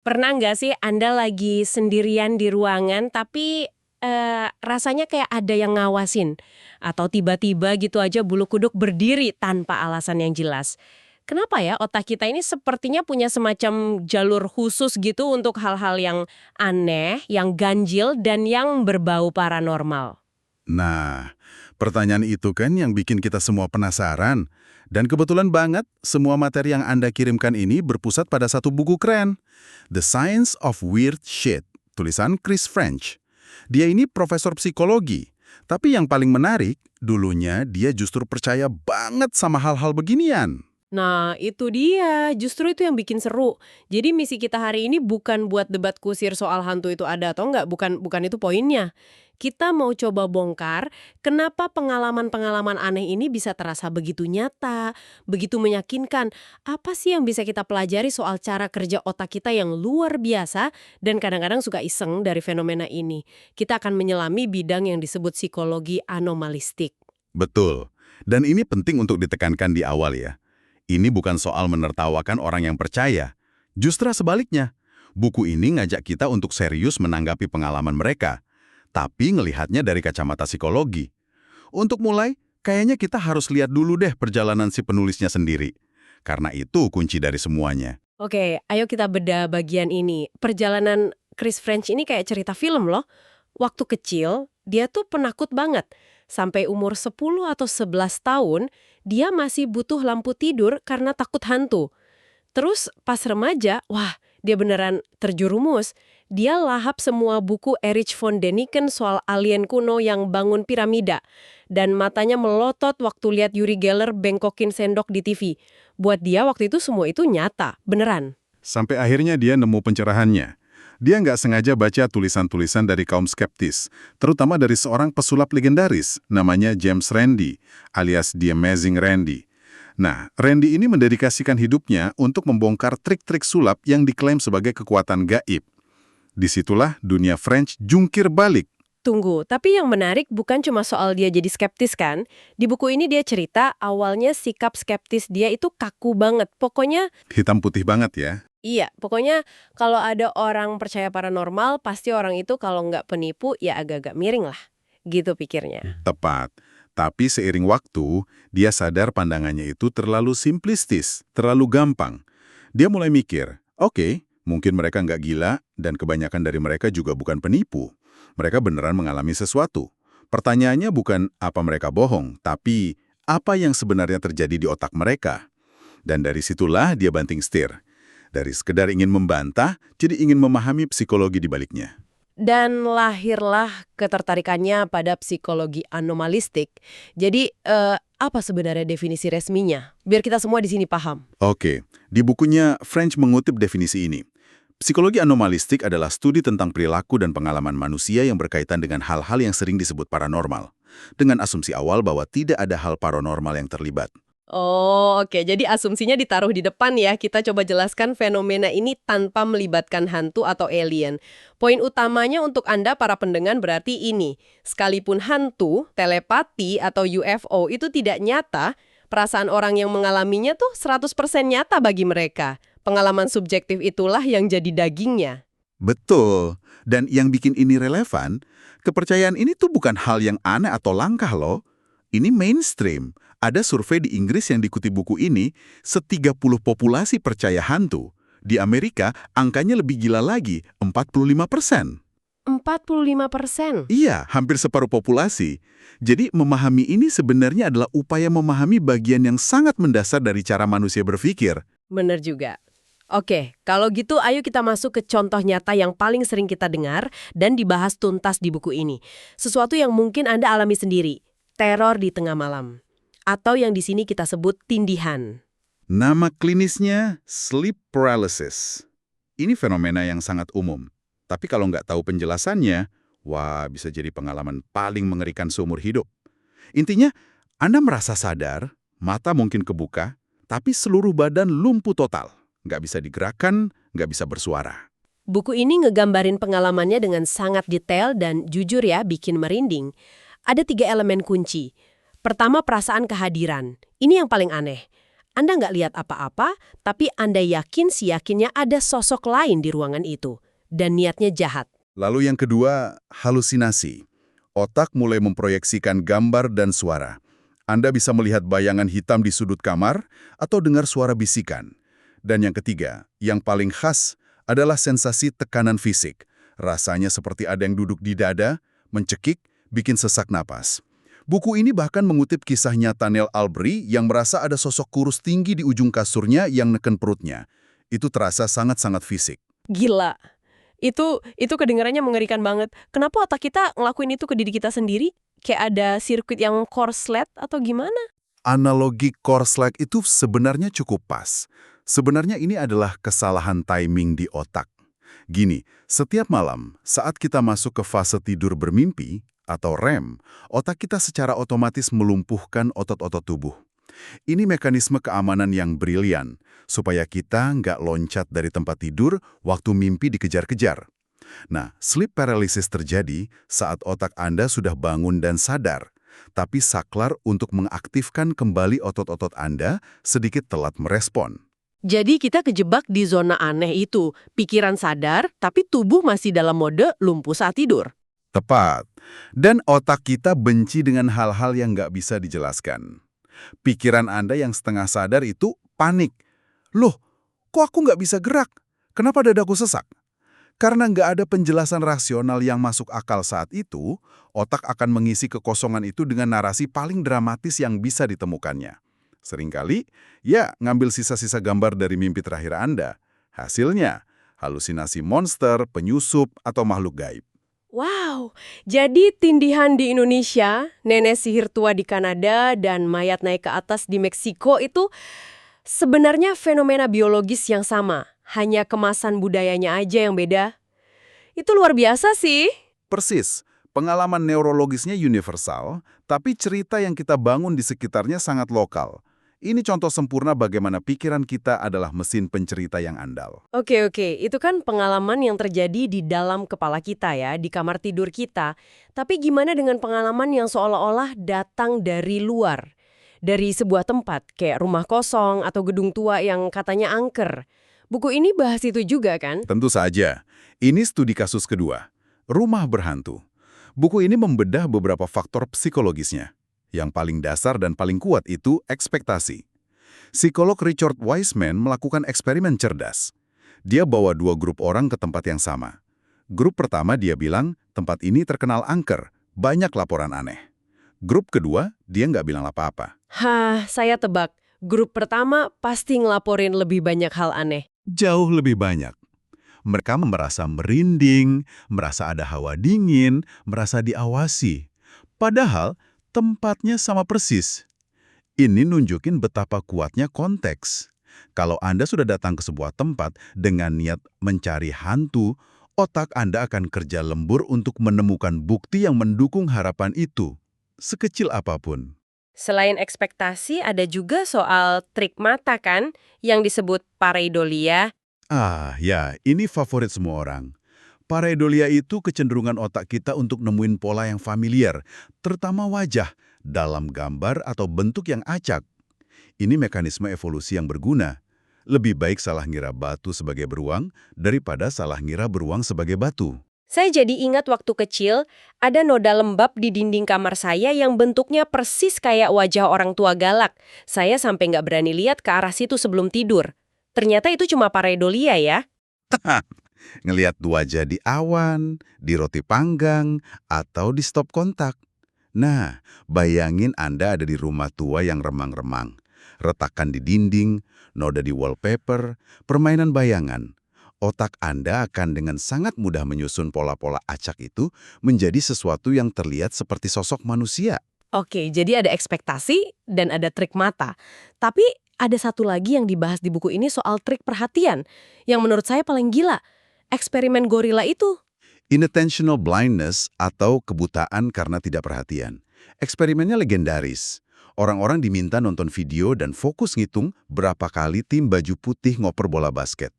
Pernah nggak sih Anda lagi sendirian di ruangan tapi rasanya kayak ada yang ngawasin? Atau tiba-tiba gitu aja bulu kuduk berdiri tanpa alasan yang jelas? Kenapa ya otak kita ini sepertinya punya semacam jalur khusus gitu untuk hal-hal yang aneh, yang ganjil, dan yang berbau paranormal? Nah, pertanyaan itu kan yang bikin kita semua penasaran. Dan kebetulan banget, semua materi yang Anda kirimkan ini berpusat pada satu buku keren. The Science of Weird Shit, tulisan Chris French. Dia ini profesor psikologi. Tapi yang paling menarik, dulunya dia justru percaya banget sama hal-hal beginian. Nah, itu dia. Justru itu yang bikin seru. Jadi misi kita hari ini bukan buat debat kusir soal hantu itu ada atau enggak, bukan itu poinnya. Kita mau coba bongkar kenapa pengalaman-pengalaman aneh ini bisa terasa begitu nyata, begitu meyakinkan. Apa sih yang bisa kita pelajari soal cara kerja otak kita yang luar biasa dan kadang-kadang suka iseng dari fenomena ini. Kita akan menyelami bidang yang disebut psikologi anomalistik. Betul. Dan ini penting untuk ditekankan di awal ya. Ini bukan soal menertawakan orang yang percaya. Justru sebaliknya, buku ini ngajak kita untuk serius menanggapi pengalaman mereka, tapi ngelihatnya dari kacamata psikologi. Untuk mulai, kayaknya kita harus lihat dulu deh perjalanan si penulisnya sendiri. Karena itu kunci dari semuanya. Oke, ayo kita bedah bagian ini. Perjalanan Chris French ini kayak cerita film loh. Waktu kecil, dia tuh penakut banget. Sampai umur 10 atau 11 tahun, dia masih butuh lampu tidur karena takut hantu. Terus pas remaja, wah, dia beneran terjerumus. Dia lahap semua buku Erich von Däniken soal alien kuno yang bangun piramida. Dan matanya melotot waktu lihat Uri Geller bengkokin sendok di TV. Buat dia waktu itu semua itu nyata, beneran. Sampai akhirnya dia nemu pencerahannya. Dia nggak sengaja baca tulisan-tulisan dari kaum skeptis, terutama dari seorang pesulap legendaris, namanya James Randi, alias The Amazing Randi. Nah, Randi ini mendedikasikan hidupnya untuk membongkar trik-trik sulap yang diklaim sebagai kekuatan gaib. Disitulah dunia French jungkir balik. Tunggu, tapi yang menarik bukan cuma soal dia jadi skeptis kan? Di buku ini dia cerita awalnya sikap skeptis dia itu kaku banget. Pokoknya, Hitam putih banget ya. iya, pokoknya kalau ada orang percaya paranormal, pasti orang itu kalau nggak penipu ya agak-agak miring lah. Gitu pikirnya. Tepat. Tapi seiring waktu, dia sadar pandangannya itu terlalu simplistis, terlalu gampang. Dia mulai mikir, oke, mungkin mereka nggak gila dan kebanyakan dari mereka juga bukan penipu. Mereka beneran mengalami sesuatu. Pertanyaannya bukan apa mereka bohong, tapi apa yang sebenarnya terjadi di otak mereka. Dan dari situlah dia banting setir. Dari sekedar ingin membantah, jadi ingin memahami psikologi di baliknya. Dan lahirlah ketertarikannya pada psikologi anomalistik. Jadi, apa sebenarnya definisi resminya? Biar kita semua di sini paham. Oke, di bukunya French mengutip definisi ini. Psikologi anomalistik adalah studi tentang perilaku dan pengalaman manusia yang berkaitan dengan hal-hal yang sering disebut paranormal, dengan asumsi awal bahwa tidak ada hal paranormal yang terlibat. Oh, oke. Jadi asumsinya ditaruh di depan ya. Kita coba jelaskan fenomena ini tanpa melibatkan hantu atau alien. Poin utamanya untuk Anda para pendengar berarti ini. Sekalipun hantu, telepati, atau UFO itu tidak nyata, perasaan orang yang mengalaminya tuh 100% nyata bagi mereka. Pengalaman subjektif itulah yang jadi dagingnya. Betul, dan yang bikin ini relevan, kepercayaan ini tuh bukan hal yang aneh atau langkah loh. Ini mainstream. Ada survei di Inggris yang dikutip buku ini, se-30 populasi percaya hantu. Di Amerika, angkanya lebih gila lagi, 45%. 45%. Iya, hampir separuh populasi. Jadi, memahami ini sebenarnya adalah upaya memahami bagian yang sangat mendasar dari cara manusia berpikir. Bener juga. Oke, kalau gitu ayo kita masuk ke contoh nyata yang paling sering kita dengar dan dibahas tuntas di buku ini. Sesuatu yang mungkin Anda alami sendiri, teror di tengah malam. Atau yang di sini kita sebut tindihan. Nama klinisnya sleep paralysis. Ini fenomena yang sangat umum. Tapi kalau nggak tahu penjelasannya, wah bisa jadi pengalaman paling mengerikan seumur hidup. Intinya, Anda merasa sadar, mata mungkin kebuka, tapi seluruh badan lumpuh total. Nggak bisa digerakkan, nggak bisa bersuara. Buku ini ngegambarin pengalamannya dengan sangat detail dan jujur ya bikin merinding. Ada 3 elemen kunci. Pertama, perasaan kehadiran. Ini yang paling aneh. Anda nggak lihat apa-apa, tapi Anda yakin yakinnya ada sosok lain di ruangan itu. Dan niatnya jahat. Lalu yang kedua, halusinasi. Otak mulai memproyeksikan gambar dan suara. Anda bisa melihat bayangan hitam di sudut kamar atau dengar suara bisikan. Dan yang ketiga, yang paling khas adalah sensasi tekanan fisik. Rasanya seperti ada yang duduk di dada, mencekik, bikin sesak napas. Buku ini bahkan mengutip kisah nyata Neil Albury yang merasa ada sosok kurus tinggi di ujung kasurnya yang neken perutnya. Itu terasa sangat-sangat fisik. Gila. Itu kedengarannya mengerikan banget. Kenapa otak kita ngelakuin itu ke diri kita sendiri? Kayak ada sirkuit yang korslet atau gimana? Analogi korslet itu sebenarnya cukup pas. Sebenarnya ini adalah kesalahan timing di otak. Gini, setiap malam saat kita masuk ke fase tidur bermimpi atau REM, otak kita secara otomatis melumpuhkan otot-otot tubuh. Ini mekanisme keamanan yang brilian, supaya kita nggak loncat dari tempat tidur waktu mimpi dikejar-kejar. Nah, sleep paralysis terjadi saat otak Anda sudah bangun dan sadar, tapi saklar untuk mengaktifkan kembali otot-otot Anda sedikit telat merespon. Jadi kita kejebak di zona aneh itu. Pikiran sadar, tapi tubuh masih dalam mode lumpuh saat tidur. Tepat. Dan otak kita benci dengan hal-hal yang nggak bisa dijelaskan. Pikiran Anda yang setengah sadar itu panik. Loh, kok aku nggak bisa gerak? Kenapa dadaku sesak? Karena nggak ada penjelasan rasional yang masuk akal saat itu, otak akan mengisi kekosongan itu dengan narasi paling dramatis yang bisa ditemukannya. Seringkali, ya ngambil sisa-sisa gambar dari mimpi terakhir Anda. Hasilnya, halusinasi monster, penyusup, atau makhluk gaib. Wow, jadi tindihan di Indonesia, nenek sihir tua di Kanada, dan mayat naik ke atas di Meksiko itu sebenarnya fenomena biologis yang sama. Hanya kemasan budayanya aja yang beda. Itu luar biasa sih. Persis, pengalaman neurologisnya universal, tapi cerita yang kita bangun di sekitarnya sangat lokal. Ini contoh sempurna bagaimana pikiran kita adalah mesin pencerita yang andal. Oke, itu kan pengalaman yang terjadi di dalam kepala kita ya, di kamar tidur kita. Tapi gimana dengan pengalaman yang seolah-olah datang dari luar? Dari sebuah tempat, kayak rumah kosong atau gedung tua yang katanya angker. Buku ini bahas itu juga kan? Tentu saja, ini studi kasus kedua, Rumah Berhantu. Buku ini membedah beberapa faktor psikologisnya. Yang paling dasar dan paling kuat itu ekspektasi. Psikolog Richard Wiseman melakukan eksperimen cerdas. Dia bawa dua grup orang ke tempat yang sama. Grup pertama dia bilang, tempat ini terkenal angker, banyak laporan aneh. Grup kedua, dia nggak bilang apa-apa. Saya tebak. Grup pertama pasti ngelaporin lebih banyak hal aneh. Jauh lebih banyak. Mereka merasa merinding, merasa ada hawa dingin, merasa diawasi. Padahal, tempatnya sama persis. Ini nunjukin betapa kuatnya konteks. Kalau Anda sudah datang ke sebuah tempat dengan niat mencari hantu, otak Anda akan kerja lembur untuk menemukan bukti yang mendukung harapan itu, sekecil apapun. Selain ekspektasi, ada juga soal trik mata kan, yang disebut pareidolia. Ya, ini favorit semua orang. Pareidolia itu kecenderungan otak kita untuk nemuin pola yang familiar, terutama wajah, dalam gambar atau bentuk yang acak. Ini mekanisme evolusi yang berguna. Lebih baik salah ngira batu sebagai beruang daripada salah ngira beruang sebagai batu. Saya jadi ingat waktu kecil, ada noda lembab di dinding kamar saya yang bentuknya persis kayak wajah orang tua galak. Saya sampai nggak berani lihat ke arah situ sebelum tidur. Ternyata itu cuma pareidolia ya. Ngelihat wajah di awan, di roti panggang, atau di stop kontak. Nah, bayangin Anda ada di rumah tua yang remang-remang. Retakan di dinding, noda di wallpaper, permainan bayangan. Otak Anda akan dengan sangat mudah menyusun pola-pola acak itu menjadi sesuatu yang terlihat seperti sosok manusia. Oke, jadi ada ekspektasi dan ada trik mata. Tapi ada satu lagi yang dibahas di buku ini soal trik perhatian, yang menurut saya paling gila. Eksperimen gorila itu. Inattentional blindness atau kebutaan karena tidak perhatian. Eksperimennya legendaris. Orang-orang diminta nonton video dan fokus ngitung berapa kali tim baju putih ngoper bola basket.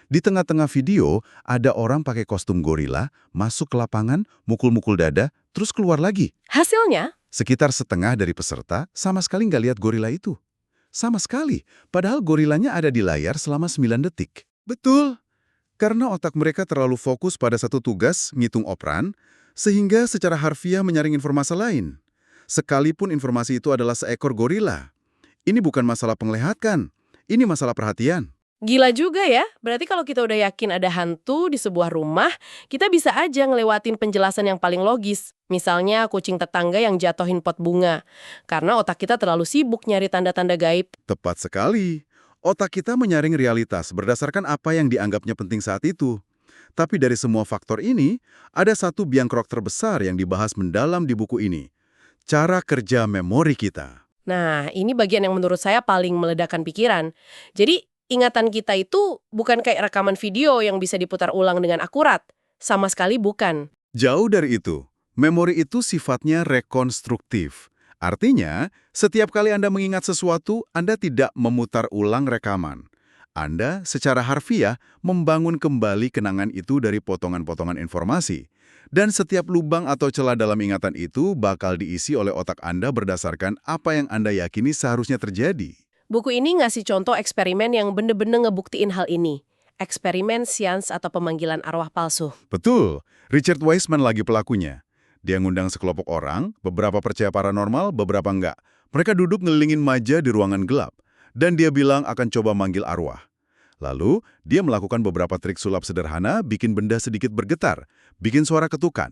Di tengah-tengah video, ada orang pakai kostum gorila, masuk ke lapangan, mukul-mukul dada, terus keluar lagi. Hasilnya? Sekitar setengah dari peserta sama sekali nggak lihat gorila itu. Sama sekali, padahal gorilanya ada di layar selama 9 detik. Betul, karena otak mereka terlalu fokus pada satu tugas, ngitung operan, sehingga secara harfiah menyaring informasi lain. Sekalipun informasi itu adalah seekor gorila. Ini bukan masalah penglihatan, ini masalah perhatian. Gila juga ya, berarti kalau kita udah yakin ada hantu di sebuah rumah, kita bisa aja ngelewatin penjelasan yang paling logis. Misalnya kucing tetangga yang jatohin pot bunga. Karena otak kita terlalu sibuk nyari tanda-tanda gaib. Tepat sekali. Otak kita menyaring realitas berdasarkan apa yang dianggapnya penting saat itu. Tapi dari semua faktor ini, ada satu biang kerok terbesar yang dibahas mendalam di buku ini. Cara kerja memori kita. Nah, ini bagian yang menurut saya paling meledakkan pikiran. Jadi, ingatan kita itu bukan kayak rekaman video yang bisa diputar ulang dengan akurat. Sama sekali bukan. Jauh dari itu, memori itu sifatnya rekonstruktif. Artinya, setiap kali Anda mengingat sesuatu, Anda tidak memutar ulang rekaman. Anda secara harfiah membangun kembali kenangan itu dari potongan-potongan informasi. Dan setiap lubang atau celah dalam ingatan itu bakal diisi oleh otak Anda berdasarkan apa yang Anda yakini seharusnya terjadi. Buku ini ngasih contoh eksperimen yang bener-bener ngebuktiin hal ini. Eksperimen sians atau pemanggilan arwah palsu. Betul, Richard Wiseman lagi pelakunya. Dia ngundang sekelompok orang, beberapa percaya paranormal, beberapa enggak. Mereka duduk ngelilingin meja di ruangan gelap. Dan dia bilang akan coba manggil arwah. Lalu, dia melakukan beberapa trik sulap sederhana, bikin benda sedikit bergetar, bikin suara ketukan.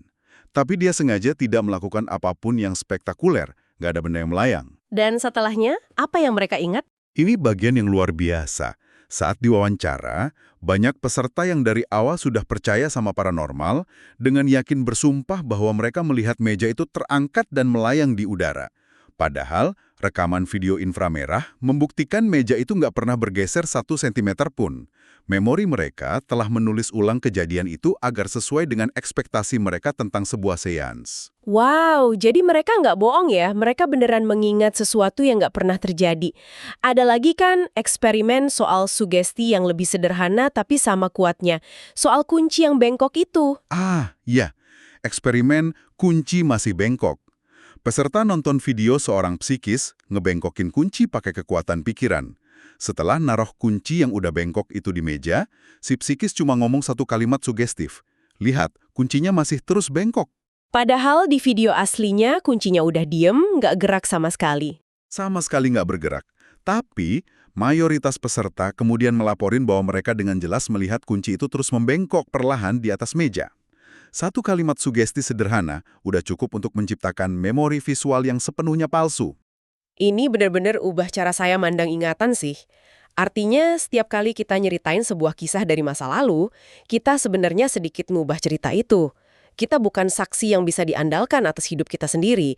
Tapi dia sengaja tidak melakukan apapun yang spektakuler, nggak ada benda yang melayang. Dan setelahnya, apa yang mereka ingat? Ini bagian yang luar biasa. Saat diwawancara, banyak peserta yang dari awal sudah percaya sama paranormal dengan yakin bersumpah bahwa mereka melihat meja itu terangkat dan melayang di udara. Padahal, rekaman video inframerah membuktikan meja itu nggak pernah bergeser 1 sentimeter pun. Memori mereka telah menulis ulang kejadian itu agar sesuai dengan ekspektasi mereka tentang sebuah seans. Wow, jadi mereka nggak bohong ya, mereka beneran mengingat sesuatu yang nggak pernah terjadi. Ada lagi kan eksperimen soal sugesti yang lebih sederhana tapi sama kuatnya. Soal kunci yang bengkok itu. Iya. Eksperimen kunci masih bengkok. Peserta nonton video seorang psikis ngebengkokin kunci pakai kekuatan pikiran. Setelah naruh kunci yang udah bengkok itu di meja, si psikis cuma ngomong satu kalimat sugestif. Lihat, kuncinya masih terus bengkok. Padahal di video aslinya kuncinya udah diem, nggak gerak sama sekali. Sama sekali nggak bergerak. Tapi, mayoritas peserta kemudian melaporin bahwa mereka dengan jelas melihat kunci itu terus membengkok perlahan di atas meja. Satu kalimat sugesti sederhana udah cukup untuk menciptakan memori visual yang sepenuhnya palsu. Ini benar-benar ubah cara saya mandang ingatan sih. Artinya, setiap kali kita nyeritain sebuah kisah dari masa lalu, kita sebenarnya sedikit ngubah cerita itu. Kita bukan saksi yang bisa diandalkan atas hidup kita sendiri.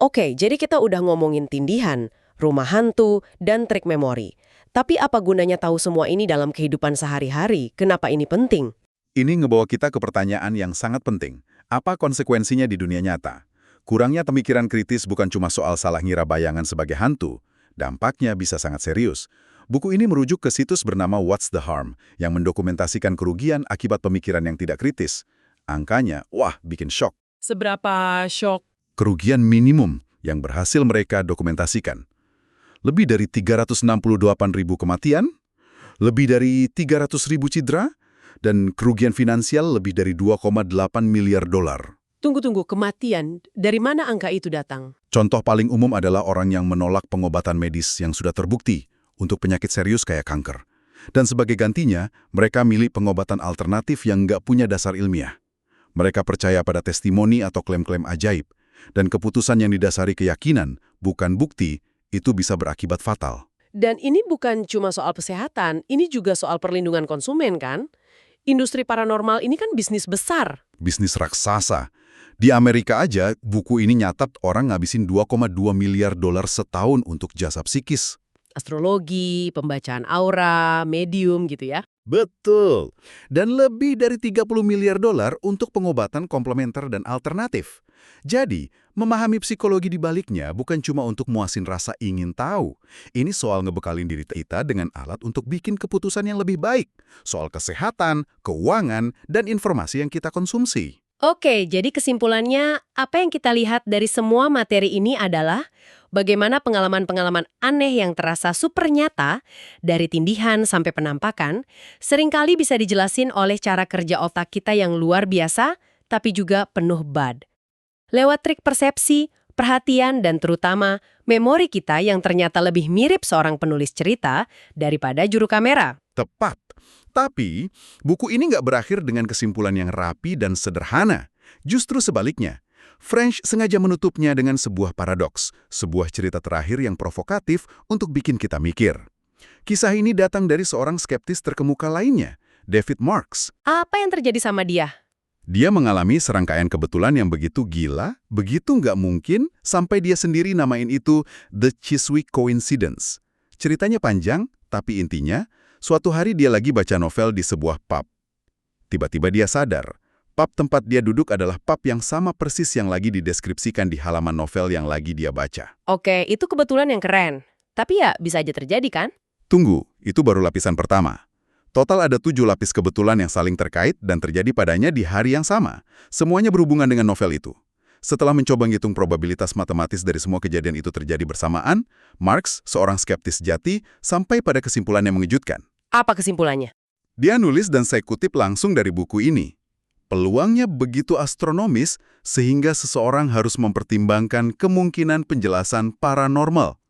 Oke, jadi kita udah ngomongin tindihan, rumah hantu, dan trik memori. Tapi apa gunanya tahu semua ini dalam kehidupan sehari-hari? Kenapa ini penting? Ini ngebawa kita ke pertanyaan yang sangat penting. Apa konsekuensinya di dunia nyata? Kurangnya pemikiran kritis bukan cuma soal salah ngira bayangan sebagai hantu. Dampaknya bisa sangat serius. Buku ini merujuk ke situs bernama What's the Harm yang mendokumentasikan kerugian akibat pemikiran yang tidak kritis. Angkanya, wah, bikin shock. Seberapa shock? Kerugian minimum yang berhasil mereka dokumentasikan. Lebih dari 368.000 kematian, lebih dari 300.000 cedera, dan kerugian finansial lebih dari 2,8 miliar dolar. Tunggu, kematian. Dari mana angka itu datang? Contoh paling umum adalah orang yang menolak pengobatan medis yang sudah terbukti untuk penyakit serius kayak kanker. Dan sebagai gantinya, mereka milih pengobatan alternatif yang nggak punya dasar ilmiah. Mereka percaya pada testimoni atau klaim-klaim ajaib, dan keputusan yang didasari keyakinan, bukan bukti, itu bisa berakibat fatal. Dan ini bukan cuma soal kesehatan, ini juga soal perlindungan konsumen kan? Industri paranormal ini kan bisnis besar. Bisnis raksasa. Di Amerika aja, buku ini nyatat orang ngabisin 2,2 miliar dolar setahun untuk jasa psikis. Astrologi, pembacaan aura, medium gitu ya. Betul. Dan lebih dari 30 miliar dolar untuk pengobatan komplementer dan alternatif. Jadi, memahami psikologi di baliknya bukan cuma untuk muasin rasa ingin tahu. Ini soal ngebekalin diri kita dengan alat untuk bikin keputusan yang lebih baik. Soal kesehatan, keuangan, dan informasi yang kita konsumsi. Oke, jadi kesimpulannya, apa yang kita lihat dari semua materi ini adalah bagaimana pengalaman-pengalaman aneh yang terasa super nyata, dari tindihan sampai penampakan, seringkali bisa dijelasin oleh cara kerja otak kita yang luar biasa, tapi juga penuh bad. Lewat trik persepsi, perhatian, dan terutama memori kita yang ternyata lebih mirip seorang penulis cerita daripada juru kamera. Tepat. Tapi, buku ini nggak berakhir dengan kesimpulan yang rapi dan sederhana. Justru sebaliknya, French sengaja menutupnya dengan sebuah paradoks, sebuah cerita terakhir yang provokatif untuk bikin kita mikir. Kisah ini datang dari seorang skeptis terkemuka lainnya, David Marx. Apa yang terjadi sama dia? Dia mengalami serangkaian kebetulan yang begitu gila, begitu nggak mungkin, sampai dia sendiri namain itu The Chiswick Coincidence. Ceritanya panjang, tapi intinya, suatu hari dia lagi baca novel di sebuah pub. Tiba-tiba dia sadar, pub tempat dia duduk adalah pub yang sama persis yang lagi dideskripsikan di halaman novel yang lagi dia baca. Oke, itu kebetulan yang keren. Tapi ya bisa aja terjadi kan? Tunggu, itu baru lapisan pertama. Total ada 7 lapis kebetulan yang saling terkait dan terjadi padanya di hari yang sama. Semuanya berhubungan dengan novel itu. Setelah mencoba menghitung probabilitas matematis dari semua kejadian itu terjadi bersamaan, Marx, seorang skeptis sejati, sampai pada kesimpulan yang mengejutkan. Apa kesimpulannya? Dia nulis dan saya kutip langsung dari buku ini. Peluangnya begitu astronomis sehingga seseorang harus mempertimbangkan kemungkinan penjelasan paranormal.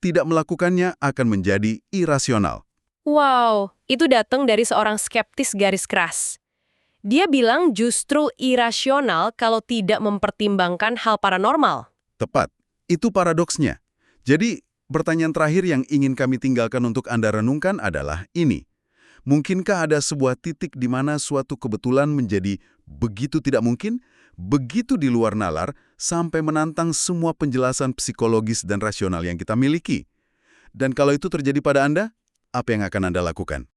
Tidak melakukannya akan menjadi irasional. Wow, itu datang dari seorang skeptis garis keras. Dia bilang justru irasional kalau tidak mempertimbangkan hal paranormal. Tepat, itu paradoksnya. Jadi, pertanyaan terakhir yang ingin kami tinggalkan untuk Anda renungkan adalah ini. Mungkinkah ada sebuah titik di mana suatu kebetulan menjadi begitu tidak mungkin, begitu di luar nalar, sampai menantang semua penjelasan psikologis dan rasional yang kita miliki? Dan kalau itu terjadi pada Anda, apa yang akan Anda lakukan?